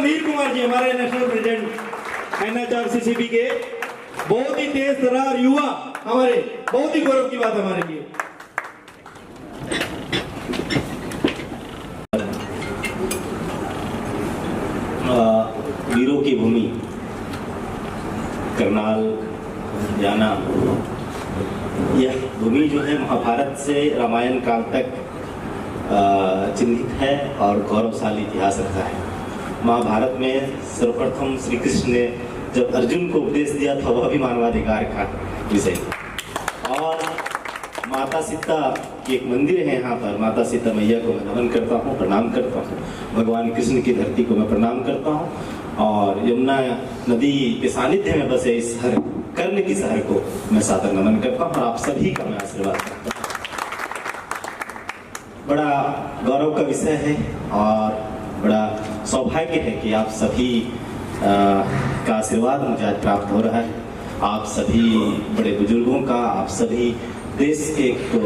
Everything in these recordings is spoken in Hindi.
रणधीर कुमार जी हमारे नेशनल प्रेसिडेंट NHRCCB के, बहुत ही तेज तर्रार युवा, हमारे बहुत ही गौरव की बात हमारे लिए। वीरों की भूमि करनाल जाना, यह भूमि जो है महाभारत से रामायण काल तक चिन्हित है और गौरवशाली इतिहास रखा है। महाभारत में सर्वप्रथम श्री कृष्ण ने जब अर्जुन को उपदेश दिया था वह भी मानवाधिकार का विषय, और माता सीता की एक मंदिर है यहाँ पर, माता सीता मैया को मैं नमन करता हूँ, प्रणाम करता हूँ। भगवान कृष्ण की धरती को मैं प्रणाम करता हूँ, और यमुना नदी के सानिध्य में बसे इस शहर कर्ण की शहर को मैं सादर नमन करता हूँ, और आप सभी का मैं आशीर्वाद करता हूँ। बड़ा गौरव का विषय है और बड़ा सौभाग्य है कि आप सभी का आशीर्वाद मुझे आज प्राप्त हो रहा है। आप सभी बड़े बुजुर्गों का, आप सभी देश के एक तो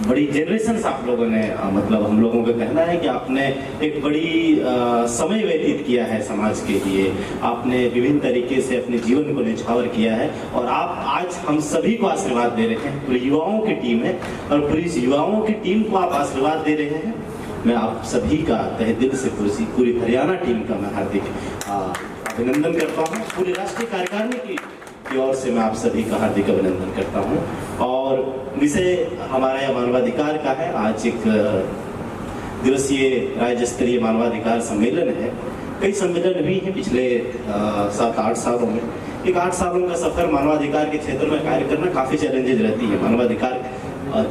बड़ी जनरेशन आप लोगों ने, मतलब हम लोगों का कहना है कि आपने एक बड़ी समय व्यतीत किया है समाज के लिए, आपने विभिन्न तरीके से अपने जीवन को निछावर किया है, और आप आज हम सभी को आशीर्वाद दे रहे हैं। पूरी युवाओं की टीम है और पूरी युवाओं की टीम को आप आशीर्वाद दे रहे हैं। मैं आप सभी का तहे दिल से पूरी हरियाणा टीम का मैं हार्दिक अभिनंदन करता हूँ। पूरी राष्ट्रीय कार्यकारिणी की ओर से मैं आप सभी का हार्दिक अभिनंदन करता हूँ। और विषय हमारा यह मानवाधिकार का है। आज एक दिवसीय राज्य स्तरीय मानवाधिकार सम्मेलन है। कई सम्मेलन भी हैं पिछले 7-8 सालों में। एक 8 सालों का सफर मानवाधिकार के क्षेत्र में कार्य करना काफी चैलेंजेस रहती है। मानवाधिकार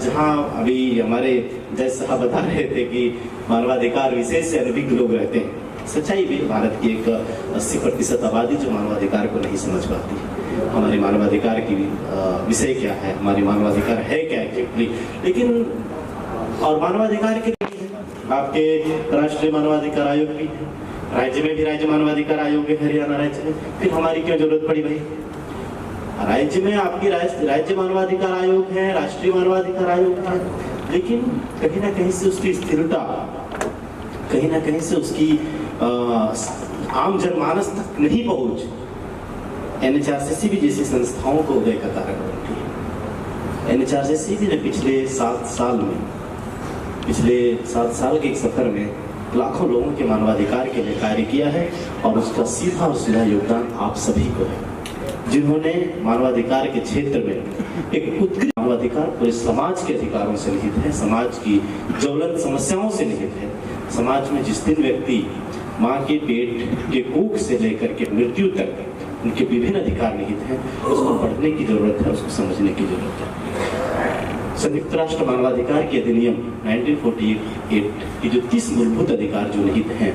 जहाँ अभी हमारे जज साहब बता रहे थे कि मानवाधिकार विशेष से अनभिज्ञ लोग रहते हैं, सच्चाई भी भारत की एक 80% आबादी जो मानवाधिकार को नहीं समझ पाती है। हमारे मानवाधिकार की विषय क्या है, हमारी मानवाधिकार है क्या एक्चुअली। लेकिन और मानवाधिकार के आपके राष्ट्रीय मानवाधिकार आयोग भी है, राज्य में भी राज्य मानवाधिकार आयोग है हरियाणा राज्य में, फिर हमारी क्यों जरूरत पड़ी भाई? राज्य में आपकी राज्य मानवाधिकार आयोग है, राष्ट्रीय मानवाधिकार आयोग है, लेकिन कहीं ना कहीं से उसकी स्थिरता, कहीं ना कहीं से उसकी आम जनमानस तक नहीं पहुंच NHRCCB जैसी संस्थाओं को उदय का कारण बनती है। NHRCCB ने पिछले 7 साल के एक सफर में लाखों लोगों के मानवाधिकार के लिए कार्य किया है, और उसका सीधा और सीधा योगदान आप सभी को है, जिन्होंने मानवाधिकार के क्षेत्र में एक उत्कृष्ट मानवाधिकार पूरे समाज के अधिकारों से निहित है, समाज की ज्वलंत समस्याओं से निहित है। समाज में जिस दिन व्यक्ति माँ के पेट के कोख से लेकर के मृत्यु तक उनके विभिन्न अधिकार निहित हैं, उसको पढ़ने की जरूरत है, उसको समझने की जरूरत है। संयुक्त राष्ट्र मानवाधिकार के अधिनियम 1948 की जो 30 मूलभूत अधिकार जो निहित हैं,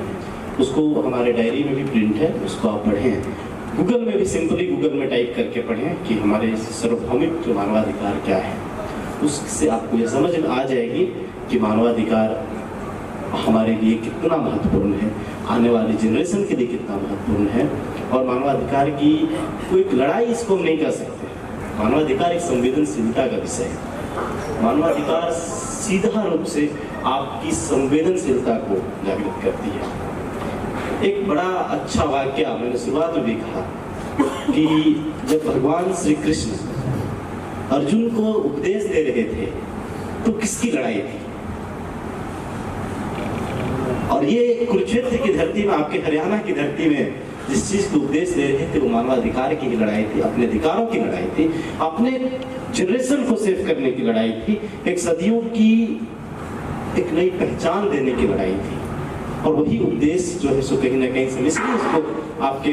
उसको हमारे डायरी में भी प्रिंट है, उसको आप पढ़ें। गूगल में भी सिंपली गूगल में टाइप करके पढ़ें कि हमारे सार्वभौमिक जो मानवाधिकार क्या है, उससे आपको ये समझ में आ जाएगी कि मानवाधिकार हमारे लिए कितना महत्वपूर्ण है, आने वाली जनरेशन के लिए कितना महत्वपूर्ण है। और मानवाधिकार की कोई लड़ाई इसको हम नहीं कर सकते। मानवाधिकार एक संवेदनशीलता का विषय है। मानवाधिकार सीधा रूप से आपकी संवेदनशीलता को जागृत करती है। एक बड़ा अच्छा वाक्य मैंने शुरुआत में भी कहा कि जब भगवान श्री कृष्ण अर्जुन को उपदेश दे रहे थे तो किसकी लड़ाई थी? और ये कुरुक्षेत्र की धरती में, आपके हरियाणा की धरती में जिस चीज को उपदेश दे रहे थे वो मानवाधिकार की लड़ाई थी, अपने अधिकारों की लड़ाई थी, अपने जनरेशन को सेव करने की लड़ाई थी, एक सदियों की एक नई पहचान देने की लड़ाई थी। और वही उपदेश जो है सो कहीं ना कहीं से, इसलिए उसको आपके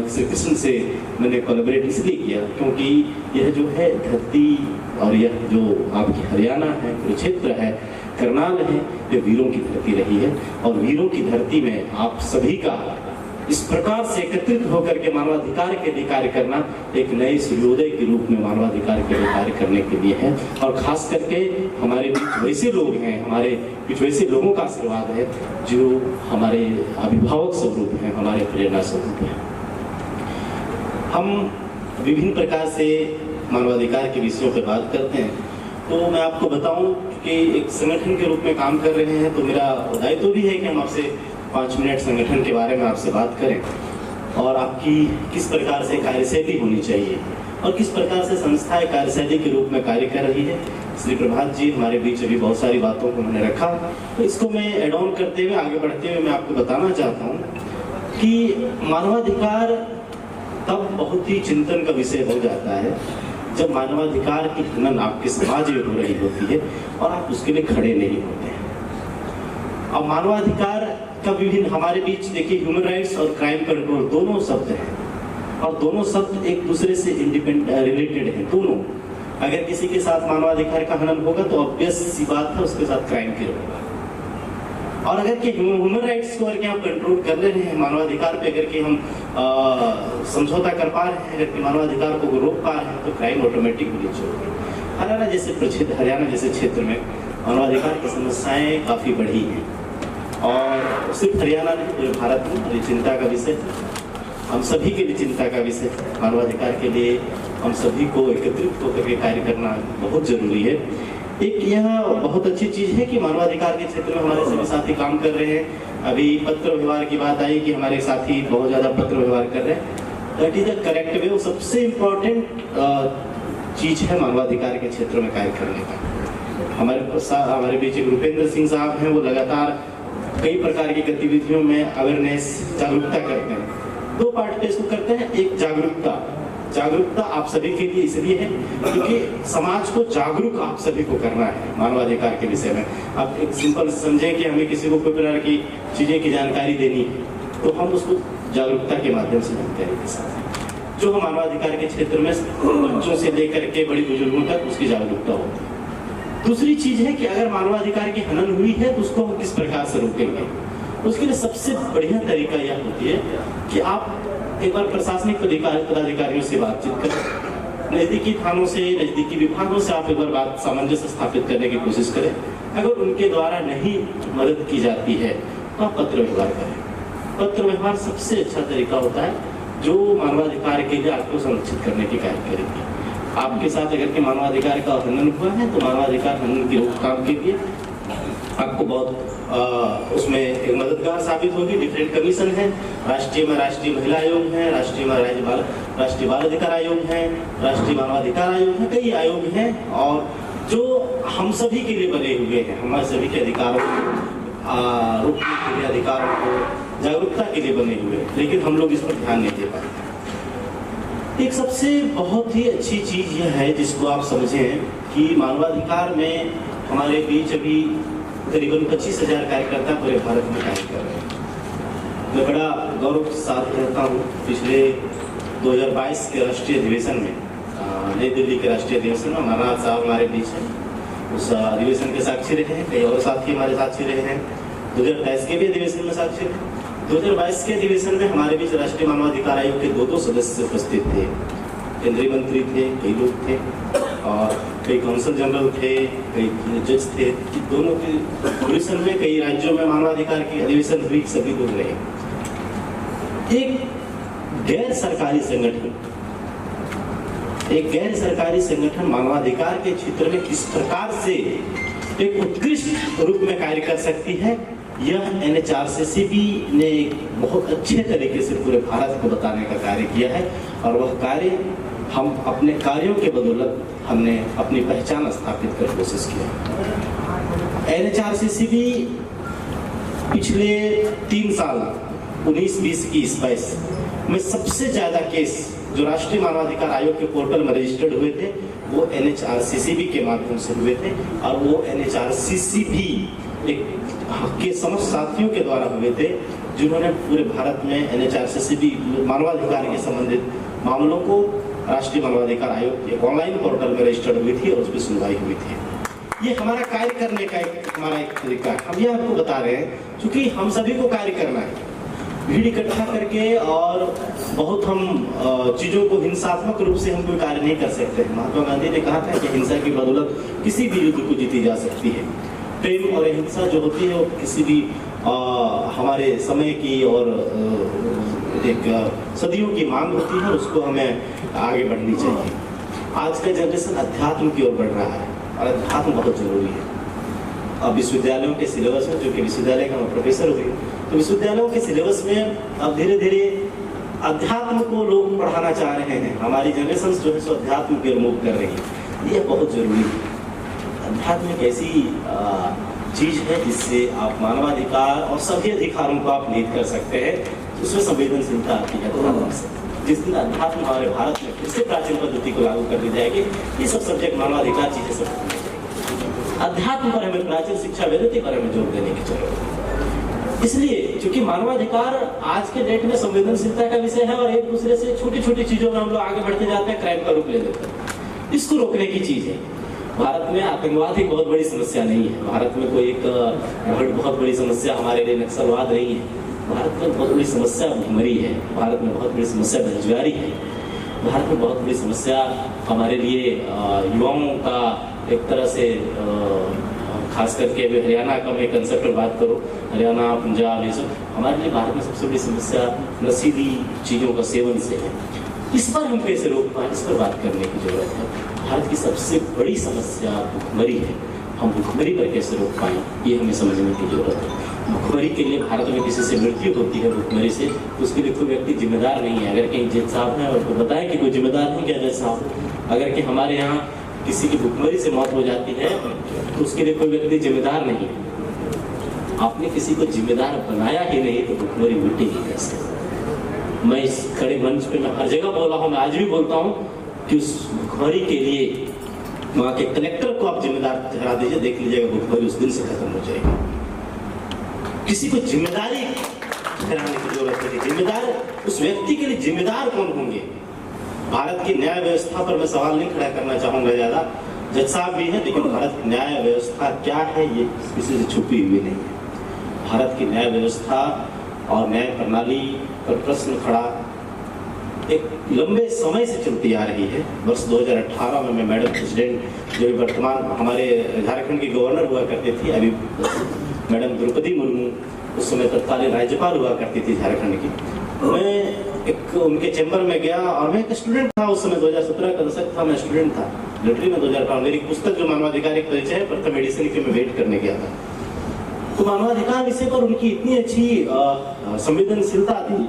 श्री कृष्ण से मैंने कोलैबोरेट इसलिए किया क्योंकि यह जो है धरती और यह जो आपकी हरियाणा है, कुरुक्षेत्र है, करनाल है, ये वीरों की धरती रही है। और वीरों की धरती में आप सभी का इस प्रकार से एकत्रित होकर के मानवाधिकार के लिए कार्य करना एक नए सूर्योदय के रूप में मानवाधिकार के लिए कार्य करने के लिए है। और खास करके हमारे बीच वैसे लोग हैं, हमारे बीच वैसे लोगों का आशीर्वाद है जो हमारे अभिभावक स्वरूप हैं, हमारे प्रेरणा स्वरूप हैं। हम विभिन्न प्रकार से मानवाधिकार के विषयों पर बात करते हैं, तो मैं आपको बताऊं कि एक संगठन के रूप में काम कर रहे हैं, तो मेरा दायित्व भी है कि हम आपसे 5 मिनट संगठन के बारे में आपसे बात करें और आपकी किस प्रकार से कार्यशैली होनी चाहिए और किस प्रकार से संस्थाएं कार्यशैली के रूप में कार्य कर रही है। श्री प्रभात जी हमारे बीच अभी बहुत सारी बातों को उन्होंने रखा, तो इसको मैं एड ऑन करते हुए आगे बढ़ते हुए मैं आपको बताना चाहता हूँ कि मानवाधिकार तब बहुत ही चिंतन का विषय हो जाता है जब मानवाधिकार की हनन आपके समाज में हो रही होती है और आप उसके लिए खड़े नहीं होते हैं। अब मानवाधिकार का विभिन्न हमारे बीच देखिए ह्यूमन राइट्स और क्राइम कंट्रोल दोनों शब्द हैं और दोनों शब्द एक दूसरे से रिलेटेड हैं। दोनों अगर किसी के साथ मानवाधिकार का हनन होगा तो ऑब्वियस सी बात है उसके साथ क्राइम भी होगा। और अगर कि ह्यूमन राइट्स को अगर कि हम कंट्रोल कर रहे हैं, मानवाधिकार पे अगर कि हम समझौता कर पा रहे हैं, अगर कि मानवाधिकार को रोक पा रहे हैं तो क्राइम ऑटोमेटिक नीचे होगी। हरियाणा जैसे क्षेत्र में मानवाधिकार की समस्याएं काफ़ी बढ़ी हैं और सिर्फ हरियाणा नहीं पूरे भारत में चिंता का विषय, हम सभी के लिए चिंता का विषय। मानवाधिकार के लिए हम सभी को एकत्रित होकर के कार्य करना बहुत जरूरी है। एक यह बहुत अच्छी चीज है कि मानवाधिकार के क्षेत्र में हमारे सभी साथी काम कर रहे हैं। अभी पत्र व्यवहार की बात आई कि हमारे साथी बहुत ज्यादा पत्र व्यवहार कर रहे हैं। That is the correct way. सबसे इम्पोर्टेंट चीज है मानवाधिकार के क्षेत्र में कार्य करने का। हमारे बीच एक रुपेंद्र सिंह साहब हैं, वो लगातार कई प्रकार की गतिविधियों में अवेयरनेस जागरूकता करते हैं। 2 पार्ट पे इसको करते हैं। एक जागरूकता आप सभी के लिए इसलिए है क्योंकि समाज को जागरूक आप सभी को करना है मानवाधिकार के विषय में। आप एक सिंपल समझें कि हमें किसी को कोई प्रकार की चीजें की जानकारी देनी है तो हम उसको जागरूकता के माध्यम से जानकारी दे सकते हैं। जो हम मानवाधिकार के क्षेत्र में बच्चों से लेकर के बड़ी बुजुर्गों तक उसकी जागरूकता होती है। दूसरी चीज है कि अगर मानवाधिकार की हनन हुई है तो उसको हम किस प्रकार से रोकेंगे। उसके लिए सबसे बढ़िया तरीका यह होती है कि आप एक बार प्रशासनिक पदाधिकारियों से बातचीत करें, नजदीकी थानों से, नजदीकी विभागों से आप एक बार बात सामंजस्य स्थापित करने की कोशिश करें। अगर उनके द्वारा नहीं मदद की जाती है तो आप पत्र व्यवहार करें। पत्र व्यवहार सबसे अच्छा तरीका होता है जो मानवाधिकार के लिए आपको संरक्षित करने की कार्य करेगी। आपके साथ अगर के मानवाधिकार का हनन हुआ है तो मानवाधिकार हनन की रोकथाम के लिए आपको बहुत उसमें एक मददगार साबित होगी। डिफरेंट कमीशन है, राष्ट्रीय महिला आयोग है, राष्ट्रीय बाल अधिकार आयोग है, राष्ट्रीय मानवाधिकार आयोग है, कई आयोग हैं और जो हम सभी के लिए बने हुए हैं। हमारे सभी के अधिकारों को रोकने के लिए, अधिकारों को जागरूकता के लिए बने हुए हैं, लेकिन हम लोग इस पर ध्यान नहीं दे पाते। एक सबसे बहुत ही अच्छी चीज यह है जिसको आप समझें कि मानवाधिकार में हमारे बीच अभी करीबन 25,000 कार्यकर्ता पूरे भारत में कार्य कर रहे हैं। मैं बड़ा गौरव के साथ कहता हूँ पिछले 2022 के राष्ट्रीय अधिवेशन में, नई दिल्ली के राष्ट्रीय अधिवेशन में महाराज साहब हमारे बीच हैं, उस अधिवेशन के साक्षी रहे हैं। कई और साथी हमारे साक्षी रहे हैं। 2023 के भी अधिवेशन में साक्षी रहे। 2022 के अधिवेशन में हमारे बीच राष्ट्रीय मानवाधिकार आयोग के 2 सदस्य उपस्थित थे। केंद्रीय मंत्री थे, कई लोग थे और कई काउंसिल जनरल थे, कई जज थे। दोनों के अधिवेशन में कई राज्यों में मानवाधिकार की अधिवेशन हुई, सभी लोग रहे। एक गैर सरकारी संगठन मानवाधिकार के क्षेत्र में किस प्रकार से एक उत्कृष्ट रूप में कार्य कर सकती है, यह NHRCCB ने एक बहुत अच्छे तरीके से पूरे भारत को बताने का कार्य किया है और वह कार्य हम अपने कार्यों के बदौलत हमने अपनी पहचान स्थापित कर कोशिश किया। NHRCCB पिछले 3 साल 19, 20, 21, 22 में सबसे ज्यादा केस जो राष्ट्रीय मानवाधिकार आयोग के पोर्टल में रजिस्टर्ड हुए थे वो NHRCCB के माध्यम से हुए थे और वो NHRCCB के समस्त साथियों के द्वारा हुए थे जिन्होंने पूरे भारत में NHRCCB मानवाधिकार के संबंधित मामलों को राष्ट्रीय मानवाधिकार आयोग के ऑनलाइन पोर्टल में रजिस्टर्ड हुई थी और उस पर सुनवाई हुई थी। ये हमारा कार्य करने का हमारा एक तरीका है। हम ये आपको बता रहे हैं क्योंकि हम सभी को कार्य करना है। भीड़ इकट्ठा करके और बहुत हम चीजों को हिंसात्मक रूप से हम कोई कार्य नहीं कर सकते। महात्मा गांधी ने कहा था कि हिंसा की बदौलत किसी भी युद्ध को जीती जा सकती है। प्रेम और अहिंसा जो होती है वो किसी भी हमारे समय की और एक सदियों की मांग होती है, उसको हमें आगे बढ़नी चाहिए। आज का जनरेशन अध्यात्म की ओर बढ़ रहा है और अध्यात्म बहुत जरूरी है। अब विश्वविद्यालयों के सिलेबस में, जो कि विश्वविद्यालय का मैं प्रोफेसर हुई, तो विश्वविद्यालयों के सिलेबस में अब धीरे धीरे अध्यात्म को लोग पढ़ाना चाह रहे हैं। हमारी जनरेशन जो है सो अध्यात्म के रिमूव कर रही है, ये बहुत जरूरी है। अध्यात्म एक ऐसी चीज है जिससे आप मानवाधिकार और सभी अधिकारों को आप नीत कर सकते हैं। उसमें संवेदनशीलता आती है। जिस दिन अध्यात्म हमारे भारत में फिर से प्राचीन पद्धति को लागू कर दी जाएगी, ये सब सब्जेक्ट मानवाधिकार चीजें सब खत्म हो जाएगी। अध्यात्म पर हमें प्राचीन शिक्षा वेदति पर हमें जोर देने की जरूरत है। इसलिए क्योंकि मानवाधिकार आज के डेट में संवेदनशीलता का विषय है और एक दूसरे से छोटी छोटी चीजों में हम लोग आगे बढ़ते जाते हैं, क्राइम का रूप ले लेते हैं। इसको रोकने की चीज है। भारत में आतंकवाद एक बहुत बड़ी समस्या नहीं है। भारत में कोई एक बहुत बड़ी समस्या हमारे लिए नक्सलवाद नहीं है। भारत में बहुत बड़ी समस्या भुखमरी है। भारत में बहुत बड़ी समस्या बेरोजगारी है। भारत में बहुत बड़ी समस्या हमारे लिए युवाओं का एक तरह से खास करके अभी हरियाणा का मैं कंसेप्ट पर बात करूँ, हरियाणा पंजाब ये सब हमारे लिए भारत में सबसे बड़ी समस्या नशीली चीज़ों का सेवन से है। इस पर हम कैसे रोक पाए, इस पर बात करने की जरूरत है। भारत की सबसे बड़ी समस्या भुखमरी है। हम भुखमरी पर कैसे रोक पाएं, ये हमें समझने की जरूरत है। भुखमरी के लिए भारत में किसी से मृत्यु होती है भुखमरी से, उसके लिए कोई व्यक्ति जिम्मेदार नहीं है। अगर कहीं जज साहब हैं और बताएं कि कोई जिम्मेदार नहीं क्या जज साहब, अगर कि हमारे यहाँ किसी की भुखमरी से मौत हो जाती है तो उसके लिए कोई व्यक्ति जिम्मेदार नहीं है। आपने किसी को जिम्मेदार बनाया ही नहीं तो भुखमरी मिटेगी कैसे? मैं इस खड़े मंच पे मैं हर जगह बोला हूँ, मैं आज भी बोलता हूँ कि उस भुखमरी के लिए वहाँ के कलेक्टर को आप जिम्मेदार ठहरा दीजिए, देख लीजिएगा भुखमरी उस दिन से खत्म हो जाएगी। किसी को जिम्मेदारी ठहराने की जरूरत है कि जिम्मेदार उस व्यक्ति के लिए जिम्मेदार कौन होंगे। भारत की न्याय व्यवस्था पर मैं सवाल नहीं खड़ा करना चाहूंगा ज्यादा, जज साहब भी है, लेकिन भारत की न्याय व्यवस्था क्या है ये किसी से छुपी हुई नहीं है। भारत की न्याय व्यवस्था और न्याय प्रणाली पर प्रश्न खड़ा एक लंबे समय से चलती आ रही है। वर्ष 2018 में मैं मैडम प्रेसिडेंट जो वर्तमान हमारे झारखंड की गवर्नर हुआ करती थी, अभी मैडम द्रौपदी मुर्मू उस समय तत्कालीन राज्यपाल हुआ करती थी झारखंड की, मैं एक उनके चैम्बर में गया और मैं एक स्टूडेंट था उस समय 2017 का दशक था, मैं स्टूडेंट था लिटरली में 2018 मेरी पुस्तक जो मानवाधिकार एक परिचय है प्रथम मेडिसिन की मैं वेट करने गया था। तो मानवाधिकार विषय पर उनकी इतनी अच्छी संवेदनशीलता थी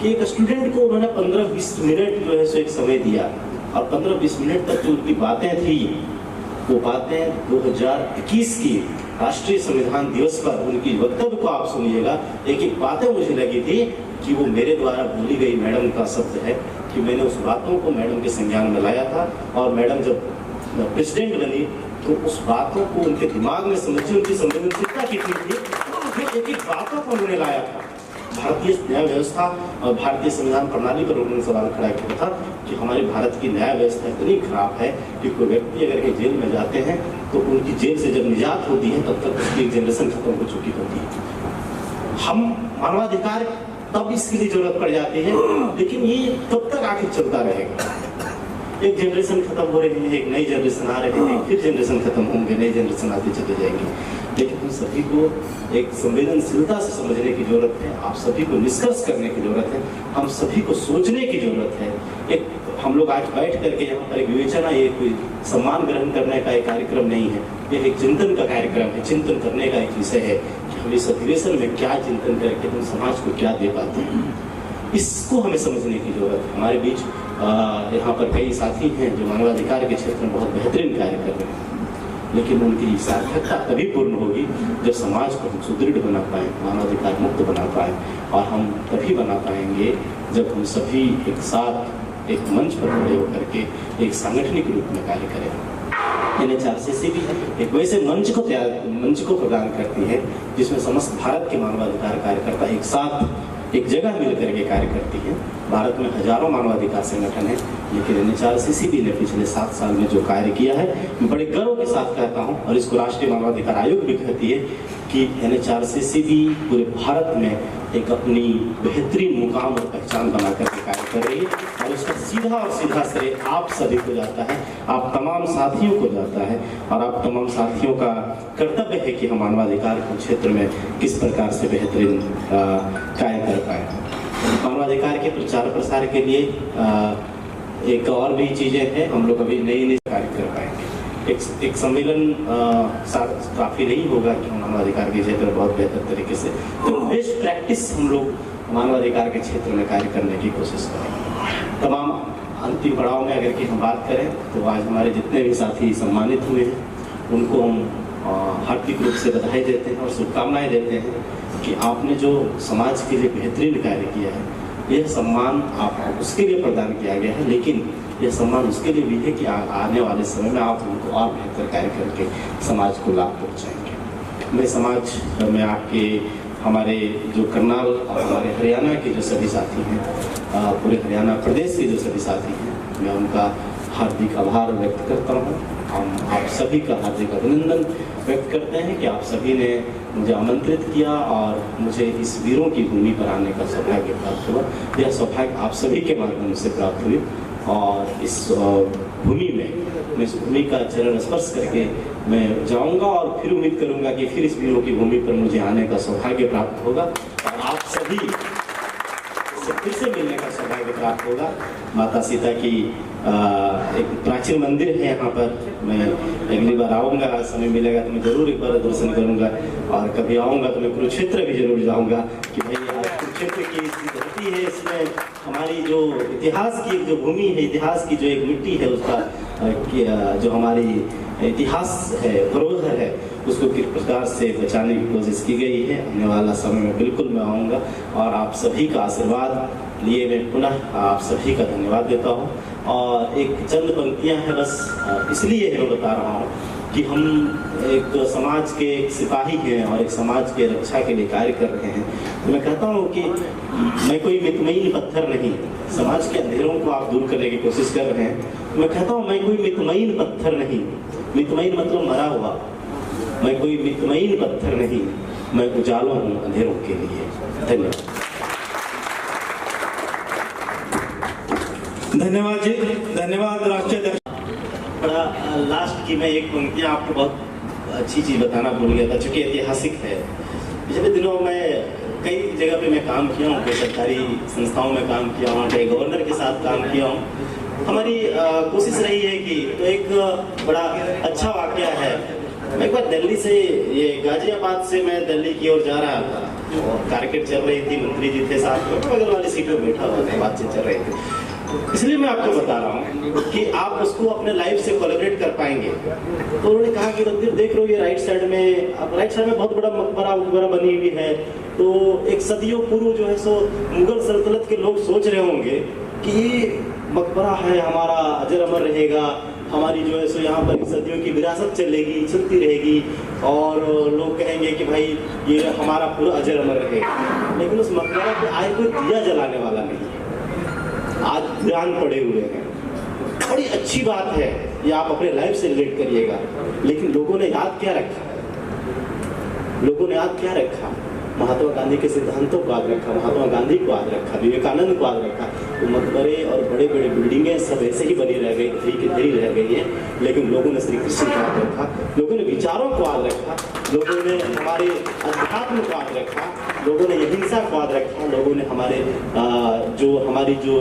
कि एक स्टूडेंट को उन्होंने 15-20 मिनट जो है सो एक समय दिया और 15-20 मिनट तक जो उनकी बातें थी वो बातें 2021 की राष्ट्रीय संविधान दिवस पर उनकी वक्तव्य को आप सुनिएगा। एक एक बातें मुझे लगी थी कि वो मेरे द्वारा बोली गई मैडम का शब्द है कि मैंने उस बातों को मैडम के संज्ञान में लाया था और मैडम जब प्रेसिडेंट बनी तो उस बातों को उनके दिमाग में समझी, उनकी संवेदनशीलता कितनी थी, एक एक बातों को उन्होंने लाया था। भारतीय न्याय व्यवस्था और भारतीय संविधान प्रणाली पर उन्होंने सवाल खड़ा किया था कि हमारे भारत की न्याय व्यवस्था इतनी खराब है कि कोई व्यक्ति अगर के जेल में जाते हैं तो उनकी जेल से जब निजात होती है तब तक उसकी एक जनरेशन खत्म हो चुकी होती है। हम मानवाधिकार तब इसके लिए जरूरत पड़ जाती है, लेकिन ये कब तक आखिर चलता रहेगा? एक जनरेशन खत्म हो रही है, एक नई जनरेशन आ रही है, फिर जनरेशन खत्म होंगे, नई जनरेशन आती चली जाएगी। लेकिन हम सभी को एक संवेदनशीलता से समझने की जरूरत है, आप सभी को निष्कर्ष करने की जरूरत है, हम सभी को सोचने की जरूरत है। एक हम लोग आज बैठ करके यहाँ पर एक विवेचना, ये कोई सम्मान ग्रहण करने का एक कार्यक्रम नहीं है, ये एक चिंतन का कार्यक्रम है। चिंतन करने का एक विषय है कि हम इस अधिवेशन में क्या चिंतन करके हम समाज को क्या दे पाते हैं, इसको हमें समझने की जरूरत है। हमारे बीच यहाँ पर कई साथी हैं जो मानवाधिकार के क्षेत्र में बहुत बेहतरीन कार्य कर रहे हैं, लेकिन उनकी सार्थकता तभी पूर्ण होगी जब समाज को हम सुदृढ़ बना पाएं, मानवाधिकार मुक्त बना पाएं, और हम तभी बना पाएंगे जब हम सभी एक साथ एक मंच पर खड़े होकर के एक सांगठनिक रूप में कार्य करें। NHRCC भी एक वैसे मंच को प्रदान करती है जिसमें समस्त भारत के मानवाधिकार कार्यकर्ता एक साथ एक जगह मिल करके कार्य करती है। भारत में हजारों मानवाधिकार संगठन है, लेकिन NHRCC ने पिछले 7 साल में जो कार्य किया है मैं बड़े गर्व के साथ कहता हूं, और इसको राष्ट्रीय मानवाधिकार आयोग भी कहती है कि NHRCC भी पूरे भारत में एक अपनी बेहतरीन मुकाम और पहचान बना करके कार्य कर रही है, और उसका सीधा और सीधा श्रेय आप सभी को जाता है, आप तमाम साथियों को जाता है, और आप तमाम साथियों का कर्तव्य है कि हम मानवाधिकार के क्षेत्र में किस प्रकार से बेहतरीन कार्य कर पाए। मानवाधिकार के प्रचार प्रसार के लिए एक और भी चीजें हैं, हम लोग अभी नई कार्य कर पाएंगे। एक सम्मेलन काफ़ी नहीं होगा कि हम मानवाधिकार के क्षेत्र में बहुत बेहतर तरीके से, तो बेस्ट प्रैक्टिस हम लोग मानवाधिकार के क्षेत्र में कार्य करने की कोशिश करें। तमाम अंतिम पड़ाव में अगर कि हम बात करें तो आज हमारे जितने भी साथी सम्मानित हुए हैं उनको हम हार्दिक रूप से बधाई देते हैं और शुभकामनाएं देते हैं कि आपने जो समाज के लिए बेहतरीन कार्य किया है, यह सम्मान आप उसके लिए प्रदान किया गया है, लेकिन यह सम्मान उसके लिए भी है कि आने वाले समय में आप उनको और बेहतर कार्य करके समाज को लाभ पहुँचाएंगे। मैं समाज में आपके हमारे जो करनाल और हमारे हरियाणा के जो सभी साथी हैं, पूरे हरियाणा प्रदेश के जो सभी साथी हैं, मैं उनका हार्दिक आभार व्यक्त करता हूँ। हम आप सभी का हार्दिक अभिनंदन व्यक्त करते हैं कि आप सभी ने मुझे आमंत्रित किया और मुझे इस वीरों की भूमि पर आने का सौभाग्य प्राप्त हुआ। यह सौभाग्य आप सभी के माध्यम से प्राप्त हुई और इस भूमि में मैं इस भूमि का चरण स्पर्श करके मैं जाऊंगा और फिर उम्मीद करूंगा कि फिर इस वीरों की भूमि पर मुझे आने का सौभाग्य प्राप्त होगा और आप सभी से फिर से मिलने का सौभाग्य प्राप्त होगा। माता सीता की एक प्राचीन मंदिर है यहाँ पर, मैं अगली बार आऊँगा, समय मिलेगा तो मैं जरूर एक बार दर्शन करूँगा और कभी आऊँगा तो मैं कुरुक्षेत्र भी जरूर जाऊँगा कि भाई कुरुक्षेत्र की धरती है, इसमें हमारी जो इतिहास की जो भूमि है, इतिहास की जो एक मिट्टी है, उसका जो हमारी इतिहास है, धरोहर है, उसको किस प्रकार से बचाने की कोशिश की गई है। आने वाला समय में बिल्कुल मैं आऊँगा और आप सभी का आशीर्वाद लिए मैं पुनः आप सभी का धन्यवाद देता हूँ। और एक चंद पंक्तियाँ हैं बस इसलिए मैं बता रहा हूँ कि हम एक समाज के एक सिपाही हैं और एक समाज के रक्षा के लिए कार्य कर रहे हैं। तो मैं कहता हूँ कि मैं कोई मितमयीन पत्थर नहीं, समाज के अंधेरों को आप दूर करने की कोशिश कर रहे हैं। मैं कहता हूँ मैं कोई मितमयीन पत्थर नहीं, मितमयीन मतलब मरा हुआ, मैं कोई मितमयीन पत्थर नहीं, मैं उजालों हूँ अंधेरों के लिए। धन्यवाद। धन्यवाद जी, धन्यवाद राष्ट्रीय अध्यक्ष। बड़ा लास्ट की मैं एक पंक्ति आपको बहुत अच्छी चीज़ बताना भूल गया था, चूँकि ऐतिहासिक है। पिछले दिनों में कई जगह पे मैं काम किया हूँ, कई सरकारी संस्थाओं में काम किया हूँ, कई गवर्नर के साथ काम किया हूँ। हमारी कोशिश रही है कि तो एक बड़ा अच्छा वाकया है। मैं एक बार दिल्ली से, ये गाजियाबाद से मैं दिल्ली की ओर जा रहा था और कारकेट चल रही थी, मंत्री जी थे साथ में, बगल वाली सीट पर बैठा हुआ था, बातचीत चल रही थी। इसलिए मैं आपको बता रहा हूँ कि आप उसको अपने लाइफ से कोलैबोरेट कर पाएंगे। तो उन्होंने कहा कि रणधीर देख लो ये राइट साइड में बहुत बड़ा मकबरा बनी हुई है। तो एक सदियों पूर्व जो है सो मुगल सल्तनत के लोग सोच रहे होंगे कि ये मकबरा है हमारा, अजर अमर रहेगा, हमारी जो है सो यहाँ पर सदियों की विरासत चलेगी, चलती रहेगी और लोग कहेंगे कि भाई ये हमारा पूरा अजर अमर रहेगा। लेकिन उस मकबरा पे आज कोई दिया जलाने वाला नहीं, आज वीरान पड़े हुए हैं। बड़ी अच्छी बात है, ये आप अपने लाइफ से रिलेट करिएगा। लेकिन लोगों ने याद क्या रखा? लोगों ने याद क्या रखा? महात्मा गांधी के सिद्धांतों को याद रखा, महात्मा गांधी को याद रखा, विवेकानंद को याद रखा। तो मकबरे और बड़े बड़े बिल्डिंगें सब ऐसे ही बनी रह गई, धरी की धरी रह गई है। लेकिन लोगों ने श्री कृष्ण को याद रखा, लोगों ने विचारों को याद रखा, लोगों ने हमारे अध्यात्म को याद रखा, लोगों ने अहिंसा को याद रखा, लोगों ने हमारी जो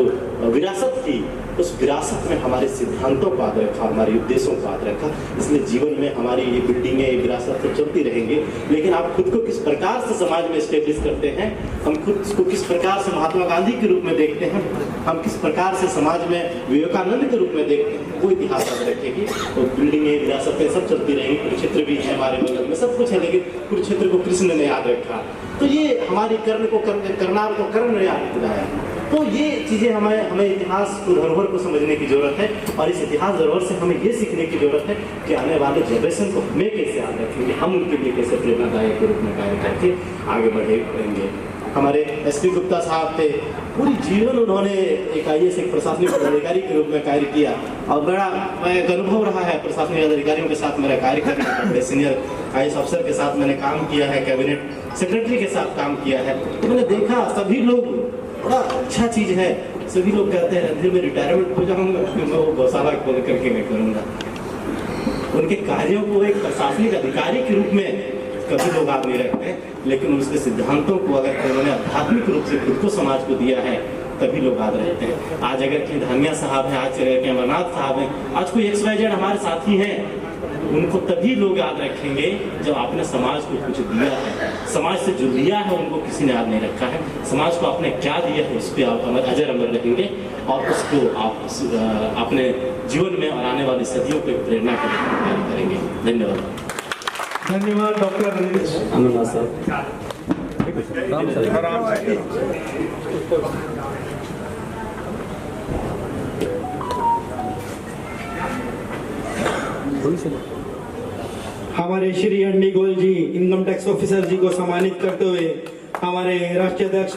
विरासत थी उस विरासत में हमारे सिद्धांतों को याद रखा, हमारे उद्देश्यों को याद रखा। इसलिए जीवन में हमारी ये बिल्डिंगें, ये विरासत तो चलती रहेंगे, लेकिन आप खुद को किस प्रकार से समाज में स्टेब्लिश करते हैं, हम खुद को किस प्रकार से महात्मा गांधी के रूप में देखते हैं, हम किस प्रकार से समाज में विवेकानंद के रूप में देखते हैं, वो इतिहास याद रखेगी। तो बिल्डिंगें, विरासतें सब चलती रहेंगी। कुरुक्षेत्र भी है हमारे बगल में, सब कुछ है, लेकिन कुरुक्षेत्र को कृष्ण ने याद रखा। तो ये हमारी करनाल को कर्ण ने याद दिलाया। तो ये चीज़ें हमें इतिहास को, धरोहर को समझने की जरूरत है और इस इतिहास धरोहर से हमें ये सीखने की जरूरत है कि आने वाले जनरेशन को हमें कैसे याद रखेंगे, हम उनके लिए कैसे प्रेरणादायक के रूप में कार्य करके आगे बढ़ेंगे। हमारे एसपी गुप्ता साहब थे, पूरी जीवन उन्होंने एक IAS, एक प्रशासनिक अधिकारी के रूप में कार्य किया और बड़ा एक अनुभव रहा है प्रशासनिक अधिकारियों के साथ मेरा कार्य करने का। सीनियर IAS अफसर के साथ मैंने काम किया है, कैबिनेट सेक्रेटरी के साथ काम किया है। तो मैंने देखा सभी लोग, बड़ा अच्छा चीज़ है, सभी लोग कहते हैं रणधीर में रिटायरमेंट हो जाऊंगा फिर मैं वो गौशाला खोल करके मैं करूँगा। उनके कार्यों को एक प्रशासनिक अधिकारी के रूप में कभी लोग याद नहीं रखते, लेकिन उसके सिद्धांतों को अगर उन्होंने आध्यात्मिक रूप से खुद को समाज को दिया है तभी लोग याद रहते हैं। आज अगर कि धानिया साहब हैं, आज अगर कि अमरनाथ साहब हैं, आज कोई XYZ हमारे साथी हैं, उनको तभी लोग याद रखेंगे जब आपने समाज को कुछ दिया है। समाज से जो लिया है उनको किसी ने याद नहीं रखा है। समाज को आपने क्या दिया है उस पर आप अजर अमर रहेंगे और उसको आप अपने जीवन में और आने वाली सदियों को प्रेरणा के लिए कार्य करेंगे। धन्यवाद। धन्यवाद डॉक्टर रितेश। आनंद सर। हमारे श्री अंडी गोयल जी इनकम टैक्स ऑफिसर जी को सम्मानित करते हुए हमारे राष्ट्रीय अध्यक्ष